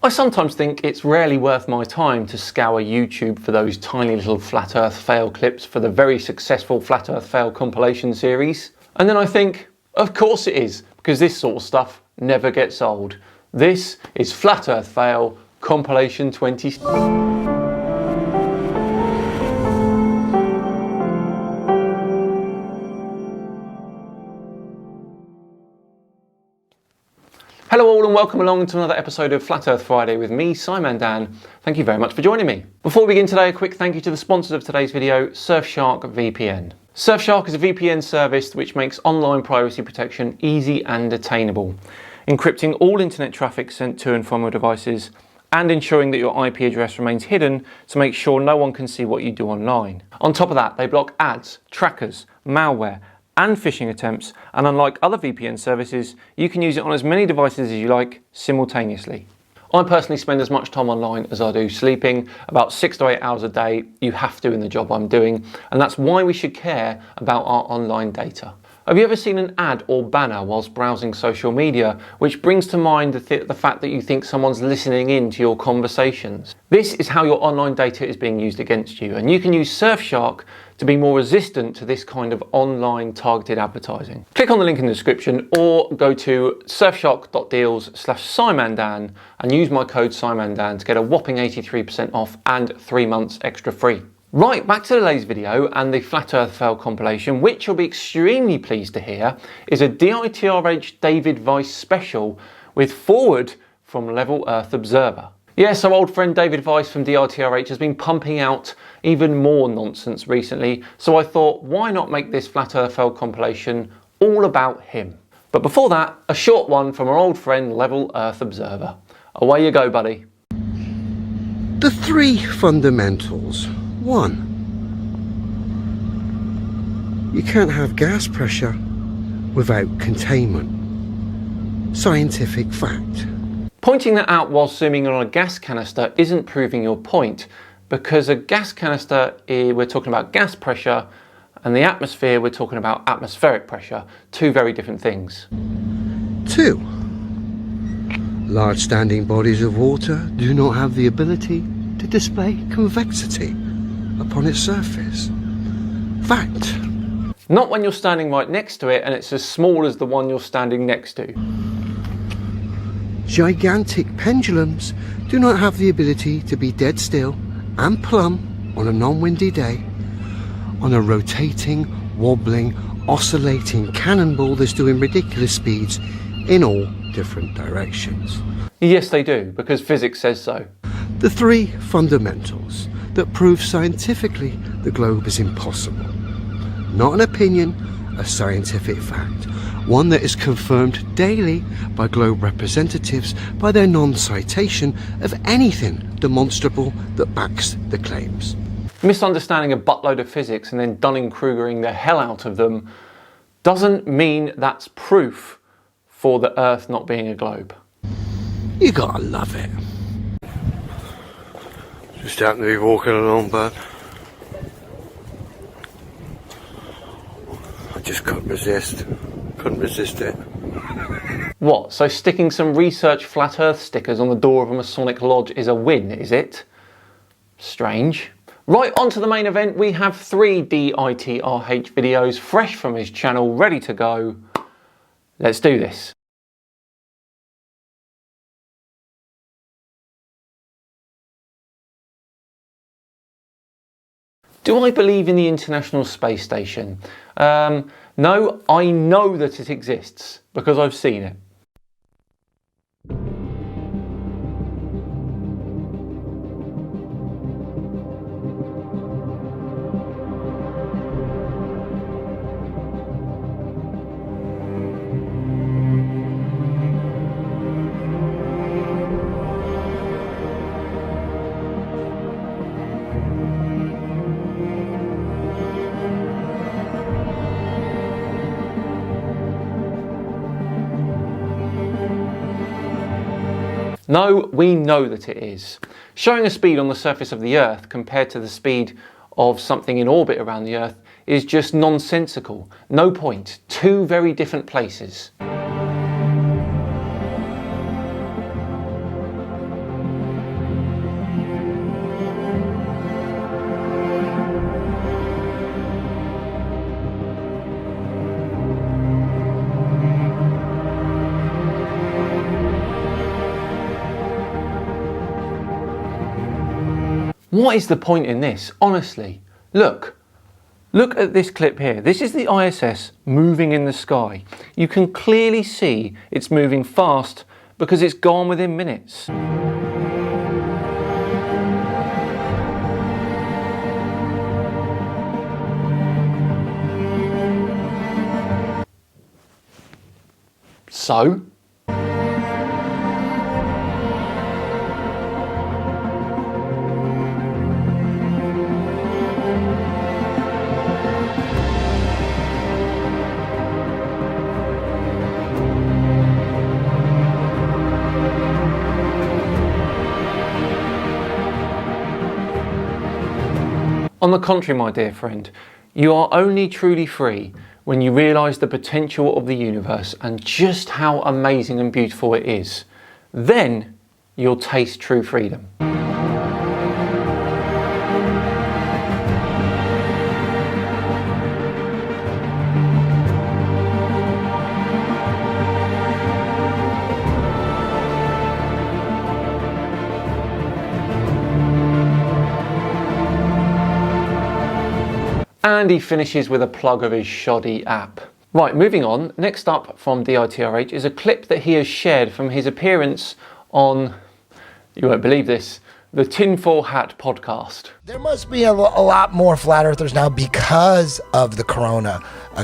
I sometimes think it's rarely worth my time to scour YouTube for those tiny little flat earth fail clips for the very successful Flat Earth Fail compilation series. And then I think, of course it is, because this sort of stuff never gets old. This is Flat Earth Fail Compilation 20. Hello all and welcome along to another episode of Flat Earth Friday with me, Simon Dan. Thank you very much for joining me. Before we begin today, a quick thank you to the sponsors of today's video, Surfshark VPN. Surfshark is a VPN service which makes online privacy protection easy and attainable, encrypting all internet traffic sent to and from your devices and ensuring that your IP address remains hidden to make sure no one can see what you do online. On top of that, they block ads, trackers, malware, and phishing attempts, and unlike other VPN services, you can use it on as many devices as you like simultaneously. I personally spend as much time online as I do sleeping, about 6 to 8 hours a day. You have to in the job I'm doing, and that's why we should care about our online data. Have you ever seen an ad or banner whilst browsing social media which brings to mind the fact that you think someone's listening in to your conversations? This is how your online data is being used against you, and you can use Surfshark to be more resistant to this kind of online targeted advertising. Click on the link in the description or go to surfshark.deals/SimonDan and use my code SimonDan to get a whopping 83% off and 3 months extra free. Right, back to today's video and the Flat Earth Fail compilation, which you'll be extremely pleased to hear is a DITRH David Weiss special with forward from Level Earth Observer. Yeah, so old friend David Weiss from DITRH has been pumping out even more nonsense recently, so I thought, why not make this Flat Earth Fail compilation all about him? But before that, a short one from our old friend Level Earth Observer. Away you go, buddy. The 3 fundamentals. 1. You can't have gas pressure without containment. Scientific fact. Pointing that out while zooming on a gas canister isn't proving your point, because a gas canister, we're talking about gas pressure, and the atmosphere, we're talking about atmospheric pressure. 2 very different things. 2. Large standing bodies of water do not have the ability to display convexity upon its surface. Fact. Not when you're standing right next to it and it's as small as the one you're standing next to. Gigantic pendulums do not have the ability to be dead still and plumb on a non-windy day on a rotating, wobbling, oscillating cannonball that's doing ridiculous speeds in all different directions. Yes, they do, because physics says so. The 3 fundamentals that prove scientifically the globe is impossible. Not an opinion, a scientific fact. One that is confirmed daily by globe representatives by their non-citation of anything demonstrable that backs the claims. Misunderstanding a buttload of physics and then Dunning-Krugering the hell out of them doesn't mean that's proof for the Earth not being a globe. You gotta love it. Just happened to be walking along, bud. I just couldn't resist. Couldn't resist it. What, so sticking some research flat earth stickers on the door of a Masonic lodge is a win, is it? Strange. Right, on to the main event. We have 3 DITRH videos fresh from his channel, ready to go. Let's do this. Do I believe in the International Space Station? No, I know that it exists because I've seen it. No, we know that it is. Showing a speed on the surface of the Earth compared to the speed of something in orbit around the Earth is just nonsensical. No point. 2 very different places. What is the point in this? Honestly, look at this clip here. This is the ISS moving in the sky. You can clearly see it's moving fast because it's gone within minutes. So? On the contrary, my dear friend, you are only truly free when you realise the potential of the universe and just how amazing and beautiful it is. Then you'll taste true freedom. And he finishes with a plug of his shoddy app. Right, moving on. Next up from DITRH is a clip that he has shared from his appearance on, you won't believe this, the Tinfoil Hat podcast. There must be a lot more flat earthers now because of the corona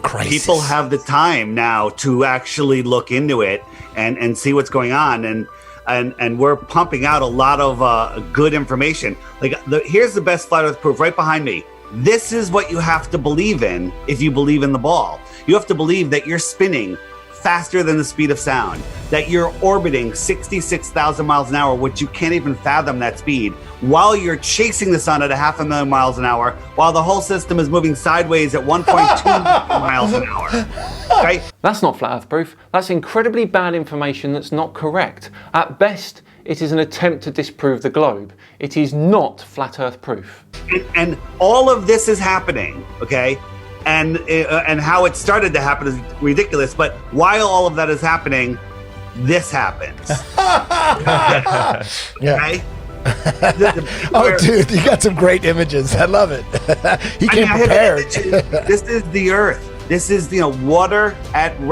crisis. People have the time now to actually look into it and see what's going on. And we're pumping out a lot of good information. Here's the best flat earth proof right behind me. This is what you have to believe in if you believe in the ball. You have to believe that you're spinning faster than the speed of sound, that you're orbiting 66,000 miles an hour, which you can't even fathom that speed, while you're chasing the sun at 500,000 miles an hour, while the whole system is moving sideways at 1.2 miles an hour. Right? That's not flat earth proof. That's incredibly bad information that's not correct. At best, it is an attempt to disprove the globe. It is not flat earth proof. And all of this is happening, okay? And how it started to happen is ridiculous. But while all of that is happening, this happens. Okay? Oh, dude, you got some great images. I love it. He came prepared. This is the Earth. This is, water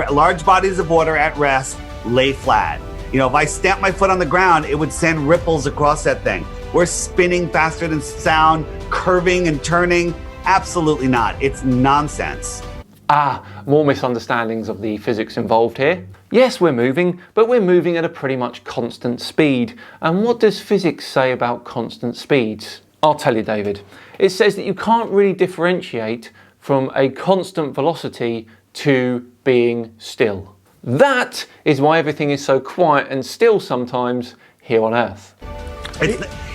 large bodies of water at rest lay flat. If I stamped my foot on the ground, it would send ripples across that thing. We're spinning faster than sound, curving and turning. Absolutely not. It's nonsense. More misunderstandings of the physics involved here. Yes, we're moving, but we're moving at a pretty much constant speed. And what does physics say about constant speeds? I'll tell you, David. It says that you can't really differentiate from a constant velocity to being still. That is why everything is so quiet and still sometimes here on Earth.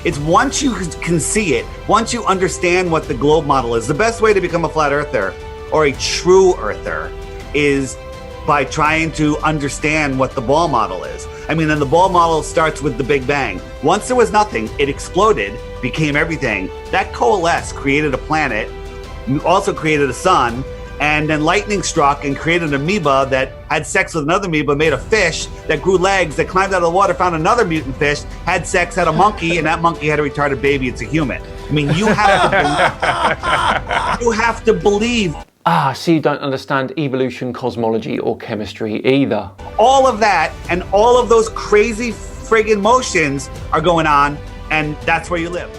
It's once you can see it, once you understand what the globe model is, the best way to become a flat earther or a true earther is by trying to understand what the ball model is. And the ball model starts with the Big Bang. Once there was nothing, it exploded, became everything. That coalesced, created a planet, also created a sun, and then lightning struck and created an amoeba that had sex with another amoeba, made a fish that grew legs, that climbed out of the water, found another mutant fish, had sex, had a monkey, and that monkey had a retarded baby. It's a human. You have to believe. You have to believe. So you don't understand evolution, cosmology, or chemistry either. All of that and all of those crazy friggin' motions are going on, and that's where you live.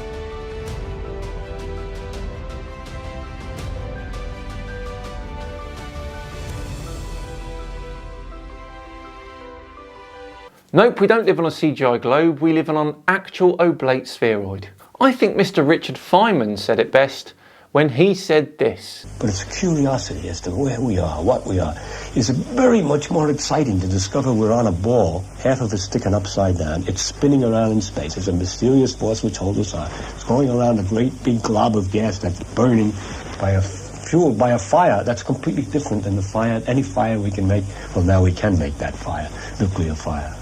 Nope, we don't live on a CGI globe, we live on an actual oblate spheroid. I think Mr. Richard Feynman said it best when he said this. But it's a curiosity as to where we are, what we are. It's very much more exciting to discover we're on a ball, half of it sticking upside down. It's spinning around in space. It's a mysterious force which holds us on. It's going around a great big glob of gas that's burning fueled by a fire that's completely different than the fire, any fire we can make. Well, now we can make that fire, nuclear fire.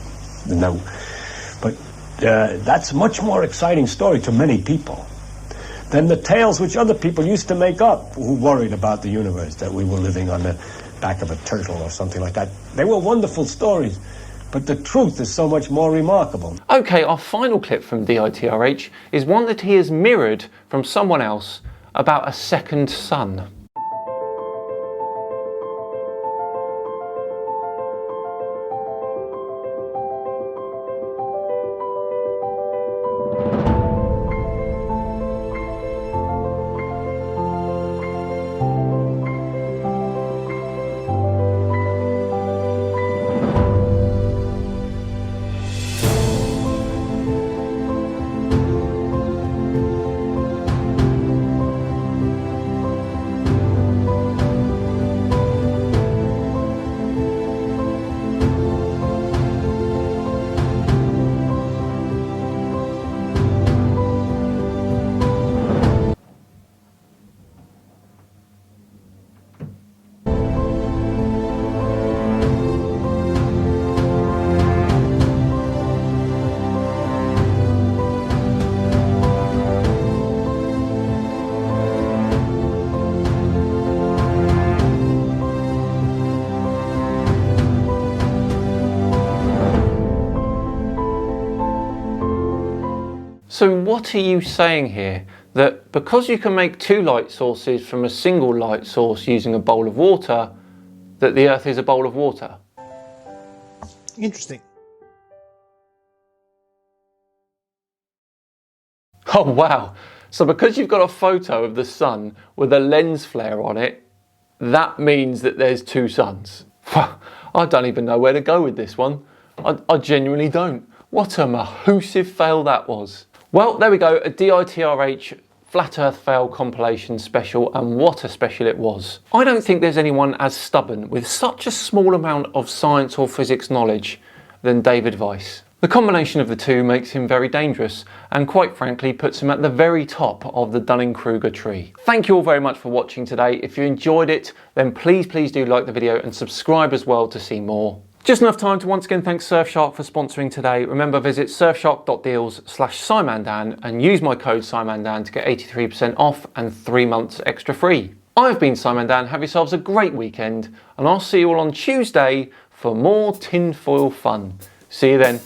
No, but that's a much more exciting story to many people than the tales which other people used to make up who worried about the universe, that we were living on the back of a turtle or something like that. They were wonderful stories, But the truth is so much more remarkable. Okay, our final clip from DITRH is one that he has mirrored from someone else about a second sun. So what are you saying here? That because you can make two light sources from a single light source using a bowl of water, that the Earth is a bowl of water? Interesting. Oh wow, so because you've got a photo of the sun with a lens flare on it, that means that there's two suns. I don't even know where to go with this one. I genuinely don't. What a mahoosive fail that was. Well, there we go, a DITRH Flat Earth Fail Compilation special, and what a special it was. I don't think there's anyone as stubborn with such a small amount of science or physics knowledge than David Weiss. The combination of the two makes him very dangerous and quite frankly puts him at the very top of the Dunning-Kruger tree. Thank you all very much for watching today. If you enjoyed it, then please do like the video and subscribe as well to see more. Just enough time to once again thank Surfshark for sponsoring today. Remember, visit surfshark.deals/SimonDan and use my code SimonDan to get 83% off and 3 months extra free. I've been Simon Dan, have yourselves a great weekend, and I'll see you all on Tuesday for more tinfoil fun. See you then.